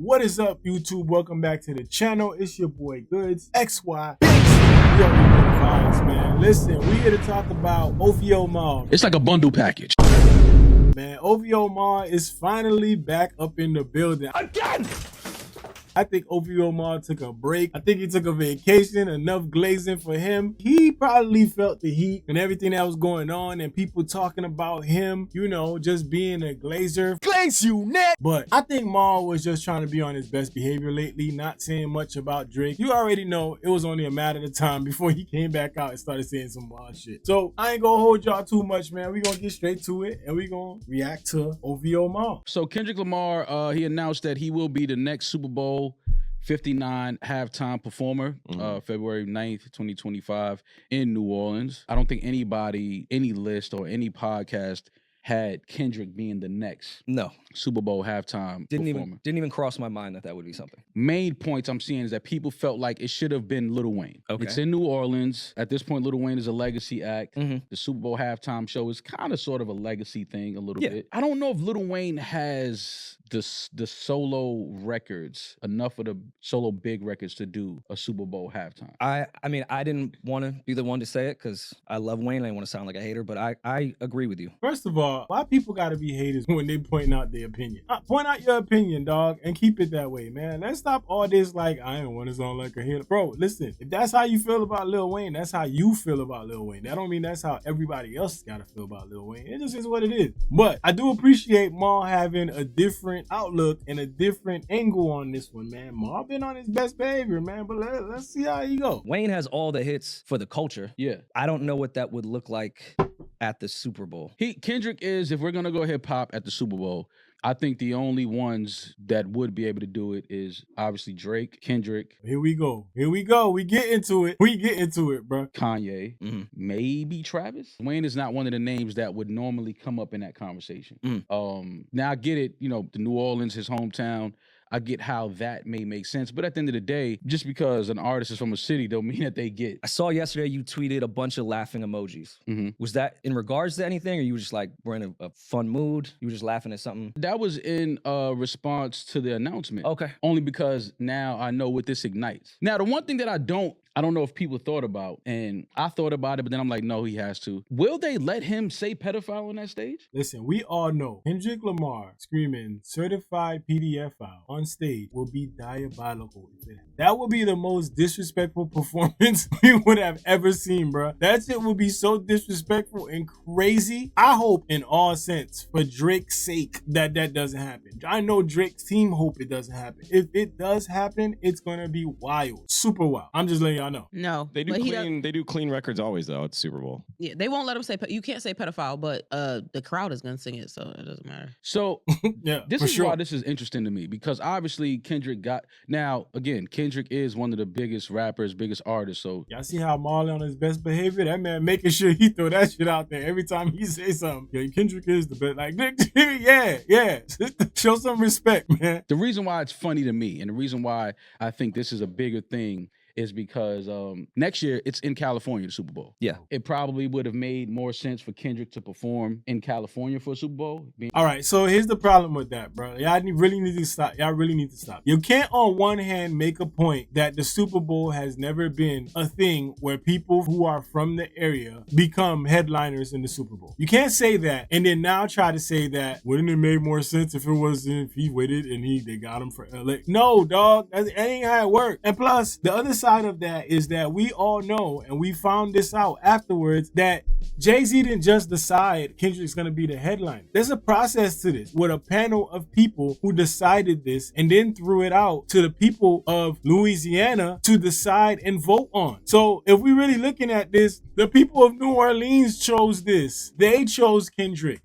What is up, YouTube? Welcome back to the channel. It's your boy Goods XY. Yo, vibes, man. Listen, we here to talk about OVO Mal. It's like a bundle package. Man, OVO Mal is finally back up in the building again. I think OVO Mal took a break. I think he took a vacation, enough glazing for him. He probably felt the heat and everything that was going on and people talking about him, you know, just being a glazer. Glaze you, net! But I think Mal was just trying to be on his best behavior lately, not saying much about Drake. You already know it was only a matter of time before he came back out and started saying some wild shit. So I ain't gonna hold y'all too much, man. We gonna get straight to it and we gonna react to OVO Mal. So Kendrick Lamar, he announced that he will be the next Super Bowl 59 halftime performer, February 9th, 2025 in New Orleans. I don't think anybody, any list or any podcast had Kendrick being the next Super Bowl halftime performer. Didn't even cross my mind that would be something. Main points I'm seeing is that people felt like it should have been Lil Wayne. Okay. It's in New Orleans. At this point, Lil Wayne is a legacy act. The Super Bowl halftime show is kind of sort of a legacy thing a little bit. I don't know if Lil Wayne has the solo records, enough of the solo big records to do a Super Bowl halftime. I mean, I didn't want to be the one to say it because I love Wayne. I didn't want to sound like a hater, but I agree with you. First of all, why people gotta be haters when they point out their opinion? Point out your opinion, dog, and keep it that way, man. Let's stop all this like, I don't want to sound like a hater. Bro, listen, if that's how you feel about Lil Wayne, that's how you feel about Lil Wayne. That don't mean that's how everybody else gotta feel about Lil Wayne. It just is what it is. But I do appreciate Mal having a different outlook and a different angle on this one, man. Mal been on his best behavior, man, but let's see how he go. Wayne has all the hits for the culture. Yeah. I don't know what that would look like at the Super Bowl. Kendrick is, if we're gonna go hip hop at the Super Bowl, I think the only ones that would be able to do it is obviously Drake, Kendrick. Here we go. We get into it, bro. Kanye, maybe Travis. Wayne is not one of the names that would normally come up in that conversation. Now I get it, you know, the New Orleans, his hometown. I get how that may make sense. But at the end of the day, just because an artist is from a city don't mean that they get. I saw yesterday you tweeted a bunch of laughing emojis. Was that in regards to anything, or you were just like, we're in a fun mood? You were just laughing at something? That was in response to the announcement. Okay. Only because now I know what this ignites. Now, the one thing that I don't know if people thought about, and I thought about it, but then I'm like, no, he has to. Will they let him say pedophile on that stage? Listen, we all know Kendrick Lamar screaming certified PDF file on stage will be diabolical. That would be the most disrespectful performance we would have ever seen, bro. That shit would be so disrespectful and crazy. I hope in all sense, for Drake's sake, that doesn't happen. I know Drake's team hope it doesn't happen. If it does happen, it's gonna be wild. Super wild. I'm just letting y'all know. No, they do clean records always though at Super Bowl. Yeah, they won't let him say you can't say pedophile, but the crowd is gonna sing it, so it doesn't matter. So yeah, this is why this is interesting to me, because obviously Kendrick Kendrick is one of the biggest rappers, biggest artists. So y'all see how Marley on his best behavior? That man making sure he throw that shit out there every time he say something. Yeah, Kendrick is the best. Like, yeah. Show some respect, man. The reason why it's funny to me, and the reason why I think this is a bigger thing, is because next year it's in California, the Super Bowl. Yeah. It probably would have made more sense for Kendrick to perform in California for a Super Bowl. All right, so here's the problem with that, bro. Y'all really need to stop. You can't on one hand make a point that the Super Bowl has never been a thing where people who are from the area become headliners in the Super Bowl. You can't say that and then now try to say that wouldn't it make more sense if he waited and they got him for LA. No, dog, that ain't how it works. And plus, the other side of that is that we all know, and we found this out afterwards, that Jay-Z didn't just decide Kendrick's gonna be the headliner. There's a process to this with a panel of people who decided this and then threw it out to the people of Louisiana to decide and vote on. So if we're really looking at this, the people of New Orleans chose this. They chose Kendrick.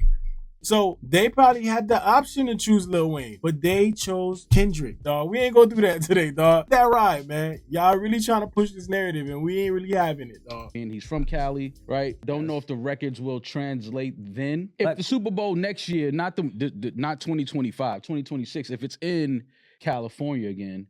So they probably had the option to choose Lil Wayne, but they chose Kendrick, dog. We ain't gonna do that today, dog. That right, man. Y'all really trying to push this narrative and we ain't really having it, dog. And he's from Cali, right? Don't know if the records will translate then. If the Super Bowl next year, not 2025, 2026, if it's in California again,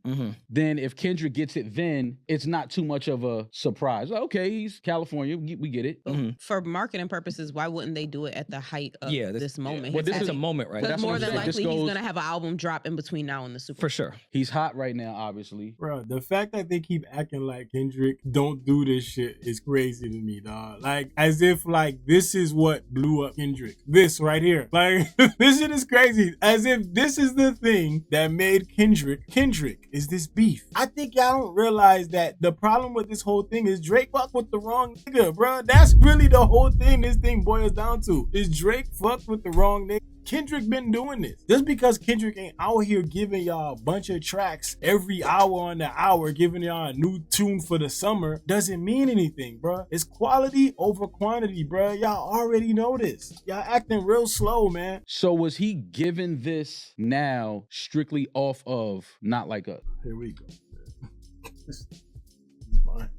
then if Kendrick gets it then, it's not too much of a surprise. Okay, he's California, we get it. For marketing purposes, why wouldn't they do it at the height of this moment? Well, this is a moment, right? Because more than saying. likely he's going to have an album drop in between now and the Super Bowl. For sure. He's hot right now, obviously. Bro, the fact that they keep acting like Kendrick don't do this shit is crazy to me, dog. Like, as if, like, this is what blew up Kendrick. This right here. Like, this shit is crazy. As if this is the thing that made Kendrick is this beef. I think y'all don't realize that the problem with this whole thing is Drake fucked with the wrong nigga, bro. That's really the whole thing this thing boils down to. Is Drake fucked with the wrong nigga? Kendrick been doing this. Just because Kendrick ain't out here giving y'all a bunch of tracks every hour on the hour, giving y'all a new tune for the summer, doesn't mean anything, bro. It's quality over quantity, bro. Y'all already know this. Y'all acting real slow, man. So was he giving this now strictly off of Not Like Us? Here we go. It's fine.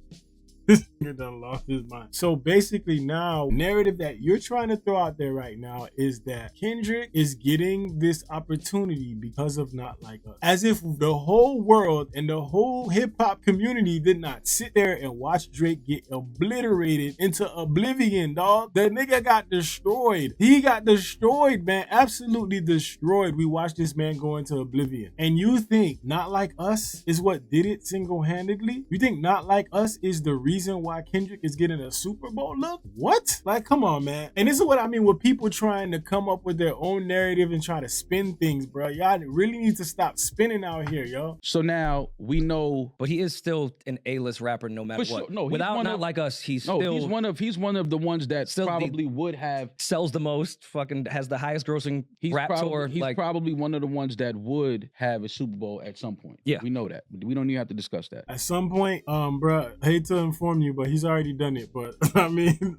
This nigga done lost his mind. So basically now, narrative that you're trying to throw out there right now is that Kendrick is getting this opportunity because of Not Like Us. As if the whole world and the whole hip-hop community did not sit there and watch Drake get obliterated into oblivion, dog. The nigga got destroyed. He got destroyed, man. Absolutely destroyed. We watched this man go into oblivion. And you think Not Like Us is what did it single-handedly? You think Not Like Us is the reason why Kendrick is getting a Super Bowl look? What? Like, come on, man. And this is what I mean with people trying to come up with their own narrative and try to spin things, bro. Y'all really need to stop spinning out here, yo. So now we know, but he is still an A-list rapper no matter what. No, without Not Like Us, he's still he's one of the ones that probably would have sells the most, fucking has the highest grossing rap tour. He's probably one of the ones that would have a Super Bowl at some point. Yeah, we know that. We don't even have to discuss that. At some point, bro, I hate to inform you, but he's already done it. But I mean,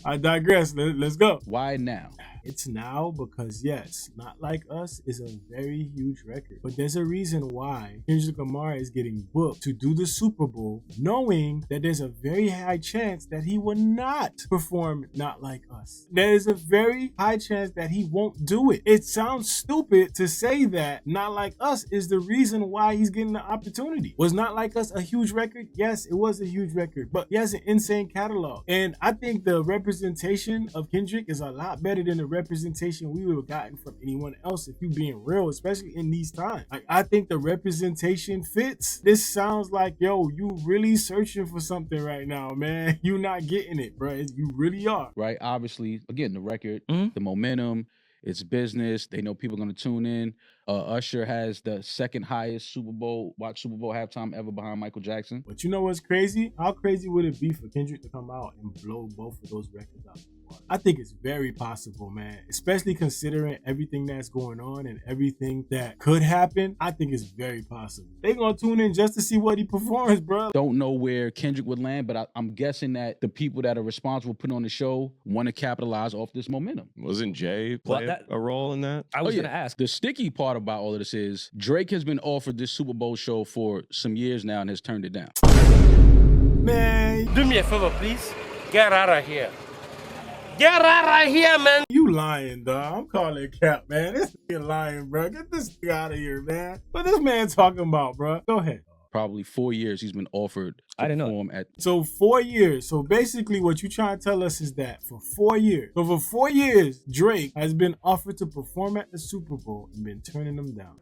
I digress. Let's go. Why now? It's now because, yes, Not Like Us is a very huge record. But there's a reason why Kendrick Lamar is getting booked to do the Super Bowl, knowing that there's a very high chance that he will not perform Not Like Us. There is a very high chance that he won't do it. It sounds stupid to say that Not Like Us is the reason why he's getting the opportunity. Was Not Like Us a huge record? Yes, it was a huge record, but he has an insane catalog. And I think the representation of Kendrick is a lot better than the representation we would have gotten from anyone else, if you being real, especially in these times. Like, I think the representation fits. This sounds like, yo, you really searching for something right now, man. You not getting it, bro. You really are. Right? Obviously, again, the record, the momentum, it's business. They know people are going to tune in. Usher has the second highest Super Bowl halftime ever behind Michael Jackson. But you know what's crazy? How crazy would it be for Kendrick to come out and blow both of those records out? I think it's very possible, man. Especially considering everything that's going on and everything that could happen. I think it's very possible. They gonna tune in just to see what he performs, bro. Don't know where Kendrick would land, but I'm guessing that the people that are responsible for putting on the show want to capitalize off this momentum. Wasn't Jay play a role in that? I was gonna ask. The sticky part about all of this is Drake has been offered this Super Bowl show for some years now and has turned it down. Man, do me a favor, please. Get out of here. Get out of here, man. You lying, dog. I'm calling it cap, man. This nigga lying, bro. Get this nigga out of here, man. What this man talking about, bro? Go ahead. Probably 4 years he's been offered to perform at. So 4 years. So basically what you trying to tell us is that for 4 years. So for 4 years, Drake has been offered to perform at the Super Bowl and been turning them down.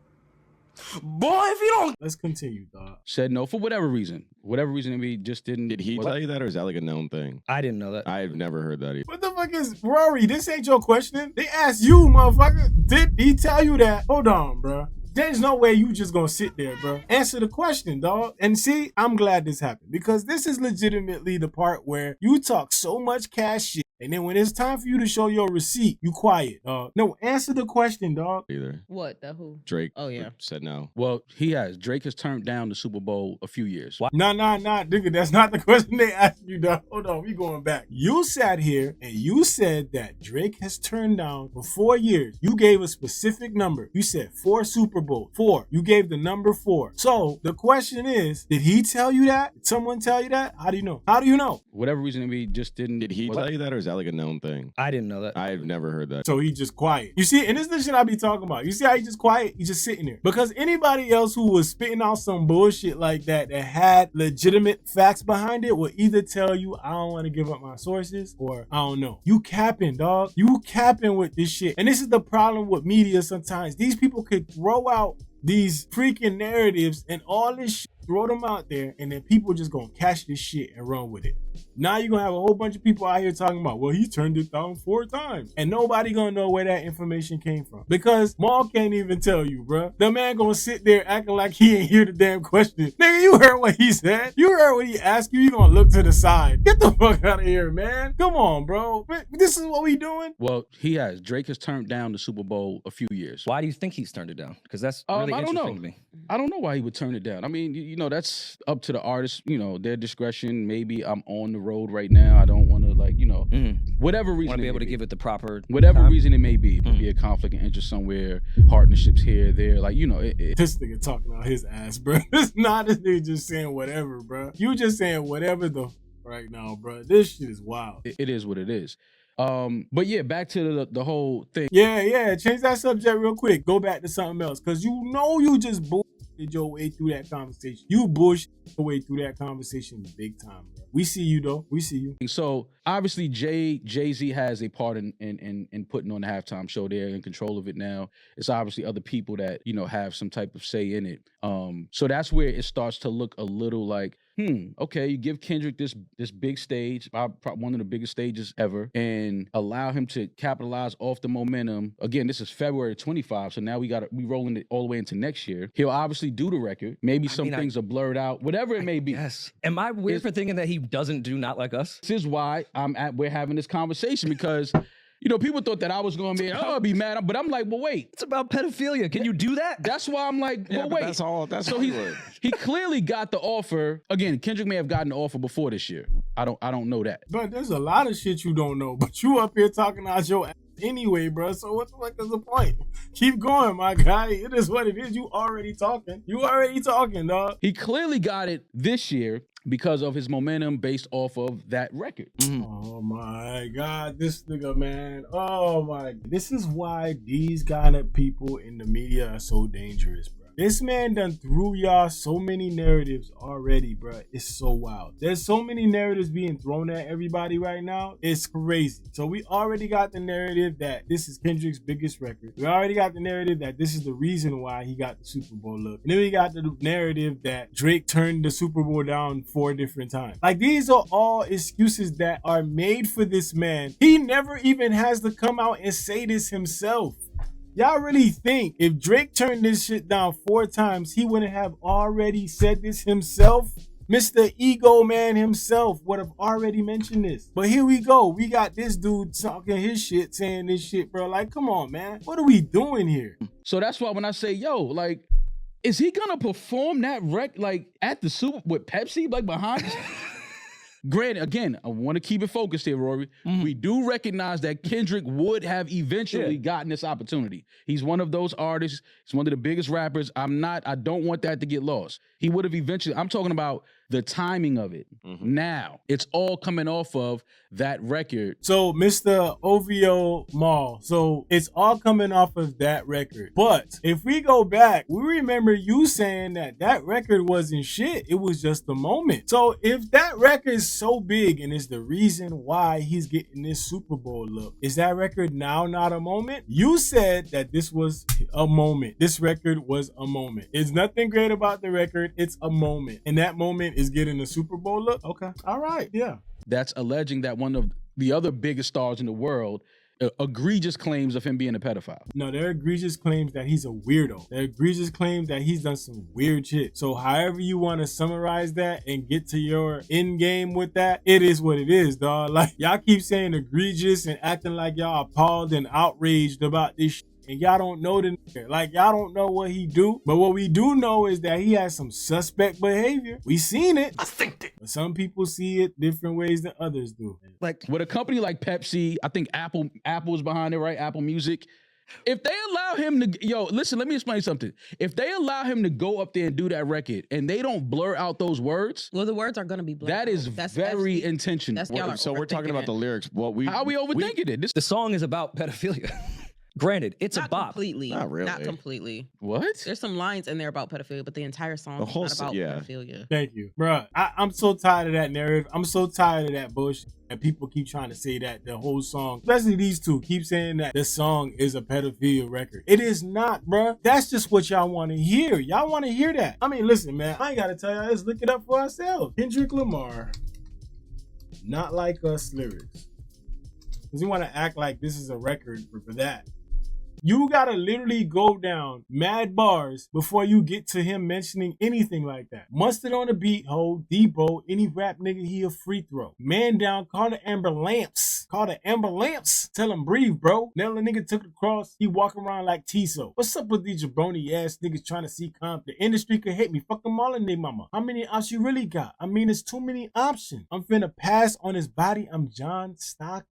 Boy, if you don't... Let's continue, dog. Said no for whatever reason. Whatever reason, he just didn't. Did he tell you that, or is that like a known thing? I didn't know that. I've never heard that either. What the fuck is... Rory, this ain't your question. They asked you, motherfucker. Did he tell you that? Hold on, bro. There's no way you just gonna sit there, bro. Answer the question, dog. And see, I'm glad this happened because this is legitimately the part where you talk so much cash shit, and then when it's time for you to show your receipt, you quiet, dog. No, answer the question, dog. Either. What? The who? Drake. Oh, yeah. Said no. Well, he has. Drake has turned down the Super Bowl a few years. What? Nah, nigga. That's not the question they asked you, dog. Hold on, we going back. You sat here and you said that Drake has turned down for 4 years. You gave a specific number. You said 4 Super Bowl. 4. You gave the number 4. So the question is, did he tell you that? Did someone tell you that? How do you know? How do you know? Whatever reason, he just didn't. Did he tell you that, or is that that like a known thing? I didn't know that. I've never heard that. So he just quiet. You see, and this is the shit I be talking about. You see how he just quiet? He's just sitting there. Because anybody else who was spitting out some bullshit like that had legitimate facts behind it will either tell you, I don't want to give up my sources, or I don't know. You capping, dog. You capping with this shit. And this is the problem with media sometimes. These people could throw out these freaking narratives and all this shit, throw them out there, and then people just gonna catch this shit and run with it. Now you're gonna have a whole bunch of people out here talking about, well, he turned it down 4 times. And nobody gonna know where that information came from. Because Mal can't even tell you, bruh. The man gonna sit there acting like he ain't hear the damn question. Nigga, you heard what he said. You heard what he asked you. You gonna look to the side. Get the fuck out of here, man. Come on, bro. This is what we doing? Well, he has. Drake has turned down the Super Bowl a few years. Why do you think he's turned it down? Because that's really interesting to me. I don't know why he would turn it down. I mean, you know, that's up to the artist, you know, their discretion. Maybe I'm on the road right now. I don't want to, like, you know, whatever reason. Want to be able to give it the proper whatever time? reason it may be. It may be a conflict of interest somewhere, partnerships here, there. Like, you know. This nigga talking out his ass, bro. It's not this nigga just saying whatever, bro. You just saying whatever the right now, bro. This shit is wild. It is what it is. But yeah, back to the whole thing. Yeah. Change that subject real quick. Go back to something else. Cause you know you just bullshitted your way through that conversation. You bullshitted your way through that conversation big time, bro. We see you though. We see you. So obviously Jay-Z has a part in putting on the halftime show. They're in control of it now. It's obviously other people that, you know, have some type of say in it. So that's where it starts to look a little like, okay, you give Kendrick this big stage, one of the biggest stages ever, and allow him to capitalize off the momentum. Again, this is February 25, so now we rolling it all the way into next year. He'll obviously do the record. Maybe some things are blurred out, whatever it may be. Yes. Am I weird for thinking that he doesn't do Not Like Us? This is why we're having this conversation, because you know, people thought that I was going to be, I'd be mad, but I'm like, well, wait. It's about pedophilia. Can you do that? That's why I'm like, well, wait. That's all. So he clearly got the offer. Again, Kendrick may have gotten the offer before this year. I don't know that. But there's a lot of shit you don't know. But you up here talking out your ass anyway, bro. So what the fuck is the point? Keep going, my guy. It is what it is. You already talking, dog. He clearly got it this year because of his momentum based off of that record. Oh my God, this nigga, man. Oh my. This is why these kind of people in the media are so dangerous, bro. This man done threw y'all so many narratives already, bro. It's so wild. There's so many narratives being thrown at everybody right now. It's crazy. So we already got the narrative that this is Kendrick's biggest record. We already got the narrative that this is the reason why he got the Super Bowl look. And then we got the narrative that Drake turned the Super Bowl down 4 different times. Like, these are all excuses that are made for this man. He never even has to come out and say this himself. Y'all really think if Drake turned this shit down 4 times, he wouldn't have already said this himself? Mr. Ego Man himself would have already mentioned this. But here we go. We got this dude talking his shit, saying this shit, bro. Like, come on, man. What are we doing here? So that's why when I say, yo, like, is he gonna perform that like at the Super with Pepsi, like behind us? Granted, again, I want to keep it focused here, Rory. We do recognize that Kendrick would have eventually gotten this opportunity. He's one of those artists. He's one of the biggest rappers. I don't want that to get lost. He would have eventually, I'm talking about the timing of it. Now, it's all coming off of that record. So, Mr. OVO Mal, so it's all coming off of that record. But if we go back, we remember you saying that record wasn't shit. It was just the moment. So if that record is so big and is the reason why he's getting this Super Bowl look, is that record now not a moment? You said that this was a moment. This record was a moment. It's nothing great about the record. It's a moment. And that moment is getting a Super Bowl look? Okay. All right. Yeah. That's alleging that one of the other biggest stars in the world, egregious claims of him being a pedophile. No, they're egregious claims that he's a weirdo. They're egregious claims that he's done some weird shit. So however you want to summarize that and get to your end game with that, it is what it is, dog. Like, y'all keep saying egregious and acting like y'all appalled and outraged about this shit. And y'all don't know the nigga. Like, y'all don't know what he do. But what we do know is that he has some suspect behavior. We seen it. I think it. But some people see it different ways than others do. Like, with a company like Pepsi, I think Apple is behind it, right? Apple Music If they allow him to, listen, let me explain something. If they allow him to go up there and do that record and they don't blur out those words, well, the words are gonna be blurred. That is very intentional. So we're talking about the lyrics. How are we overthinking it? The song is about pedophilia. Granted, it's not a bop. Completely. Not really. Not completely. What? There's some lines in there about pedophilia, but the entire song is not about pedophilia. Thank you, bro. I'm so tired of that narrative. I'm so tired of that bullshit. And people keep trying to say that the whole song, especially these two, keep saying that the song is a pedophilia record. It is not, bro. That's just what y'all want to hear. Y'all want to hear that. I mean, listen, man. I ain't got to tell y'all. Let's look it up for ourselves. Kendrick Lamar, Not Like Us lyrics. Because we want to act like this is a record for that. You gotta literally go down mad bars before you get to him mentioning anything like that. Mustard on the beat, ho, Debo, any rap nigga, he a free throw. Man down, call the Amber Lamps. Call the Amber Lamps. Tell him breathe, bro. Now the nigga took the cross, he walk around like Tiso. What's up with these jabroni ass niggas trying to see comp? The industry could hate me. Fuck them all in their mama. How many options you really got? I mean, it's too many options. I'm finna pass on his body. I'm John Stockton.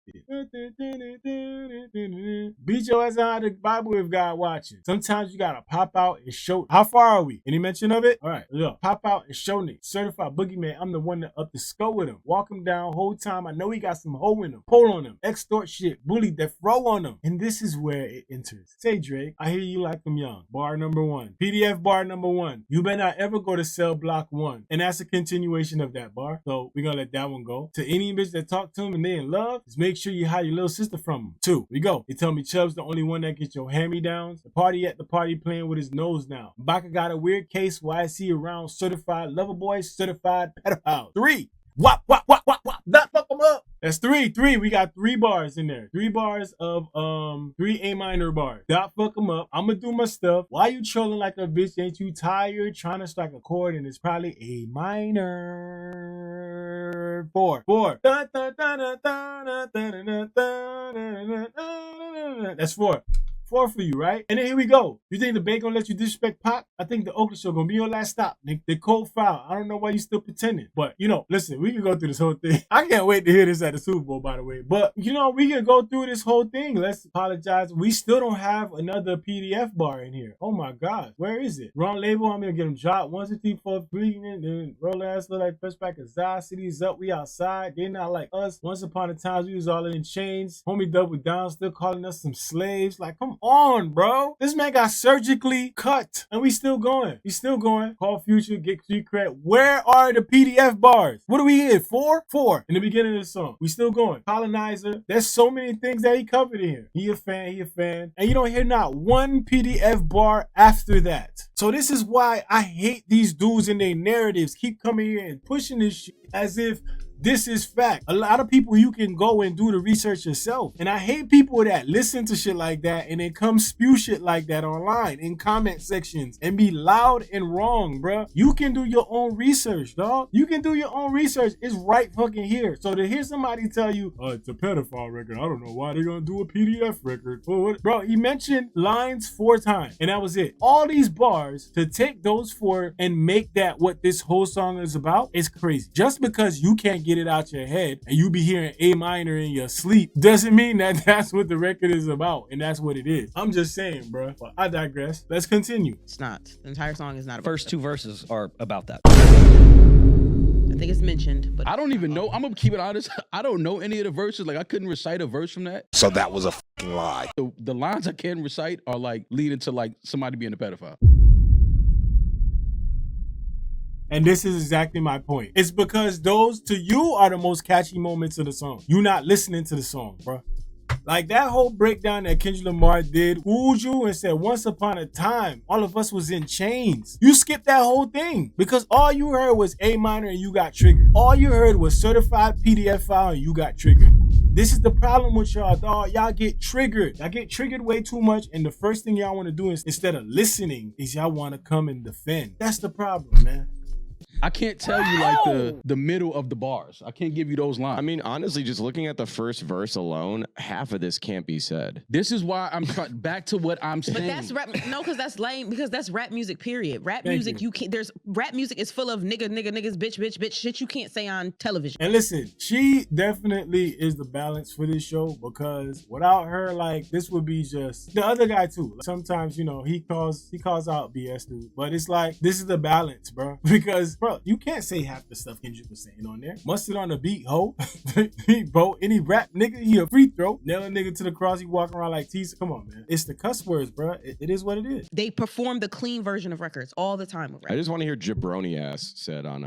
Beat your ass out of the Bible if God watching. Sometimes you gotta pop out and show. How far are we? Any mention of it? All right, look. Pop out and show niggas. Certified boogeyman. I'm the one that up the skull with him. Walk him down whole time. I know he got some hoe in him. Pull on him. Extort shit. Bully that throw on him. And this is where it enters. Say Drake, I hear you like them young. Bar number 1. PDF bar number 1. You better not ever go to cell block 1. And that's a continuation of that bar. So we're gonna let that one go. To any bitch that talk to him and they in love, just make sure you hide your little sister from him. 2. We go. They tell me Chubb's the only one that gets your hand-me-downs. The party at the party playing with his nose now. Baka got a weird case. Why is he around certified lover boys, certified pedophile? 3. Wop, wop, wop, wop, wop. Not fuck him up. That's 3. We got 3 bars in there. 3 bars of 3 A minor bars. Dot fuck him up. I'ma do my stuff. Why you trolling like a bitch? Ain't you tired? Trying to strike a chord and it's probably A minor. 4. That's 4. 4 for you, right? And then here we go. You think the bank gonna let you disrespect Pop? I think the Oakland show gonna be your last stop. The cold foul. I don't know why you still pretending. But, listen, we can go through this whole thing. I can't wait to hear this at the Super Bowl, by the way. But, we can go through this whole thing. Let's apologize. We still don't have another PDF bar in here. Oh, my God. Where is it? Wrong label. I'm gonna get them dropped. 1, 2, 3, 4, 3. And then roll ass look like fresh pack of Zah. City's up. We outside. They not like us. Once upon a time, we was all in chains. Homie double down. Still calling us some slaves. Like, come on, bro. This man got surgically cut. And we still going. We still going. Call Future, get street cred. Where are the PDF bars? What are we in? 4? 4 in the beginning of the song. We still going. Colonizer. There's so many things that he covered in here. He a fan. And you don't hear not one PDF bar after that. So this is why I hate these dudes and their narratives. Keep coming here and pushing this shit as if this is fact. A lot of people, you can go and do the research yourself. And I hate people that listen to shit like that and then come spew shit like that online in comment sections and be loud and wrong, bruh. You can do your own research, dog. You can do your own research. It's right fucking here. So to hear somebody tell you, it's a pedophile record, I don't know why they're gonna do a PDF record. Bro, he mentioned lines 4 times and that was it. All these bars, to take those 4 and make that what this whole song is about is crazy. Just because you can't get it out your head and you be hearing A minor in your sleep doesn't mean that that's what the record is about, and that's what it is. I'm just saying, bro. But I digress. Let's continue. It's not. The entire song is not about First 2 verses are about that. I think it's mentioned, but I don't even know. I'm gonna keep it honest. I don't know any of the verses. Like I couldn't recite a verse from that. So that was a fucking lie. The lines I can recite are like leading to like somebody being a pedophile. And this is exactly my point. It's because those to you are the most catchy moments of the song. You not listening to the song, bro. Like that whole breakdown that Kendrick Lamar did, fooled you and said, once upon a time, all of us was in chains. You skipped that whole thing because all you heard was A minor and you got triggered. All you heard was certified PDF file and you got triggered. This is the problem with y'all, dog. Y'all get triggered. Y'all get triggered way too much. And the first thing y'all want to do is, instead of listening, is y'all want to come and defend. That's the problem, man. I can't tell you like the middle of the bars. I can't give you those lines. I mean, honestly, just looking at the first verse alone, half of this can't be said. This is why I'm trying back to what I'm saying. But that's rap. No, because that's lame. Because that's rap music. Period. Rap music. You can't. There's rap music is full of niggas, bitch, shit you can't say on television. And listen, she definitely is the balance for this show, because without her, like, this would be just the other guy too. Sometimes, you know, he calls out BS dude, but it's like this is the balance, bro. Because bro, you can't say half the stuff Kendrick was saying on there. Mustard on the beat, ho. Bro, any rap nigga, he a free throw. Nail a nigga to the cross, he walking around like teaser. Come on, man. It's the cuss words, bro. It is what it is. They perform the clean version of records all the time. I just want to hear jabroni ass said on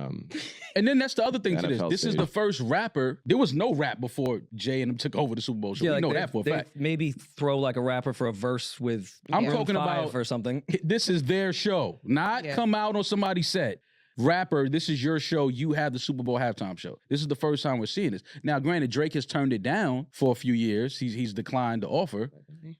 And then that's the other thing to this. NFL This is stage. the first rapper. There was no rap before Jay and them took over the Super Bowl show. We like know that for a they fact. maybe throw like a rapper for a verse with I'm Maroon talking 5 about- or something. This is their show, not come out on somebody's set. Rapper, this is your show. You have the Super Bowl halftime show. This is the first time we're seeing this. Now, granted, Drake has turned it down for a few years. He's declined the offer,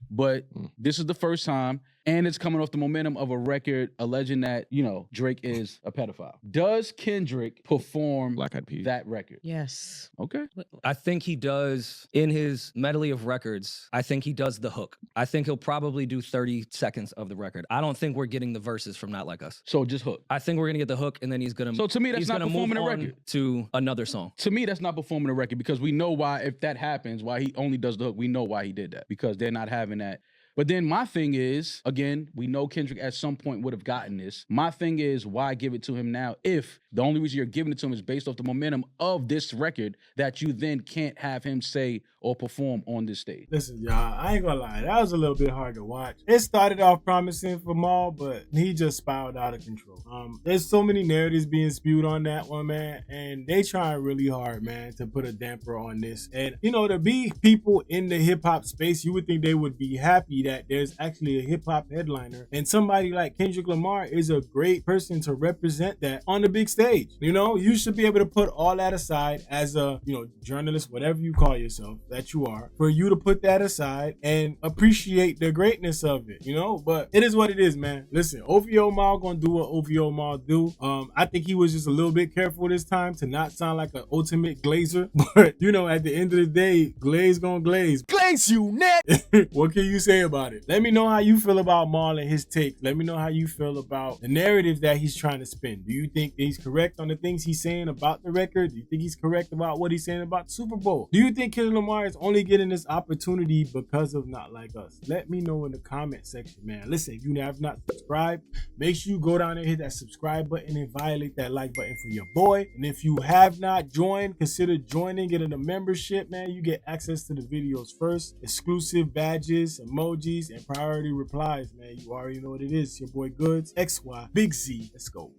but this is the first time. And it's coming off the momentum of a record alleging that, you know, Drake is a pedophile. Does Kendrick perform Black Eyed Peas. that record? Yes. Okay. I think he does in his medley of records. I think he does the hook. I think he'll probably do 30 seconds of the record. I don't think we're getting the verses from Not Like Us. So just hook. I think we're gonna get the hook, and then he's gonna. So to me, that's he's not gonna performing move a on record. to another song. To me, that's not performing a record, because we know why, if that happens, why he only does the hook. We know why he did that, because they're not having that. But then my thing is, again, we know Kendrick at some point would have gotten this. My thing is, why give it to him now if the only reason you're giving it to him is based off the momentum of this record that you then can't have him say or perform on this stage? Listen, y'all, I ain't gonna lie. That was a little bit hard to watch. It started off promising for Mal, but he just spiraled out of control. There's so many narratives being spewed on that one, man, and they trying really hard, man, to put a damper on this. And, you know, to be people in the hip-hop space, you would think they would be happy that there's actually a hip-hop headliner, and somebody like Kendrick Lamar is a great person to represent that on the big stage. You know, you should be able to put all that aside as a, you know, journalist, whatever you call yourself, that you are, for you to put that aside and appreciate the greatness of it, you know. But it is what it is, man. Listen, OVO Mal gonna do what OVO Mal do. I think he was just a little bit careful this time to not sound like an ultimate glazer. But, you know, at the end of the day, glaze gonna glaze. Glaze you, net! What can you say about it? Let me know how you feel about Mal and his take. Let me know how you feel about the narrative that he's trying to spin. Do you think he's correct on the things he's saying about the record? Do you think he's correct about what he's saying about the Super Bowl? Do you think Kendrick Lamar is only getting this opportunity because of Not Like Us? Let me know in the comment section, man. Listen, if you have not subscribed, make sure you go down and hit that subscribe button and violate that like button for your boy. And if you have not joined, consider joining, getting a membership, man. You get access to the videos first, exclusive badges, emojis, and priority replies, man. You already know what it is. Your boy Goods, XY, Big Z. Let's go.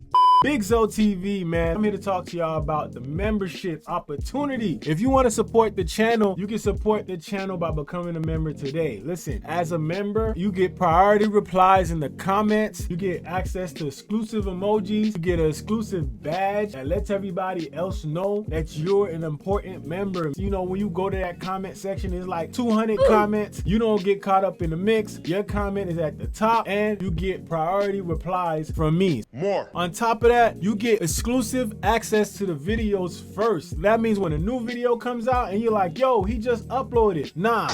BigZoeTV, man. I'm here to talk to y'all about the membership opportunity. If you want to support the channel, you can support the channel by becoming a member today. Listen, as a member, you get priority replies in the comments. You get access to exclusive emojis. You get an exclusive badge that lets everybody else know that you're an important member. You know, when you go to that comment section, it's like 200 comments. You don't get caught up in the mix. Your comment is at the top, and you get priority replies from me. More. On top of that, you get exclusive access to the videos first. That means when a new video comes out and you're like, yo, he just uploaded. Nah,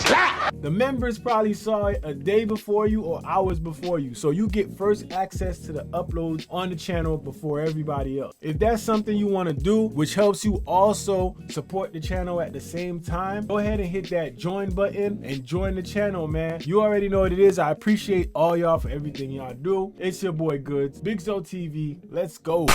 the members probably saw it a day before you or hours before you. So you get first access to the uploads on the channel before everybody else. If that's something you want to do, which helps you also support the channel at the same time, go ahead and hit that join button and join the channel, man. You already know what it is. I appreciate all y'all for everything y'all do. It's your boy Goods, BigZoeTV. Let's go.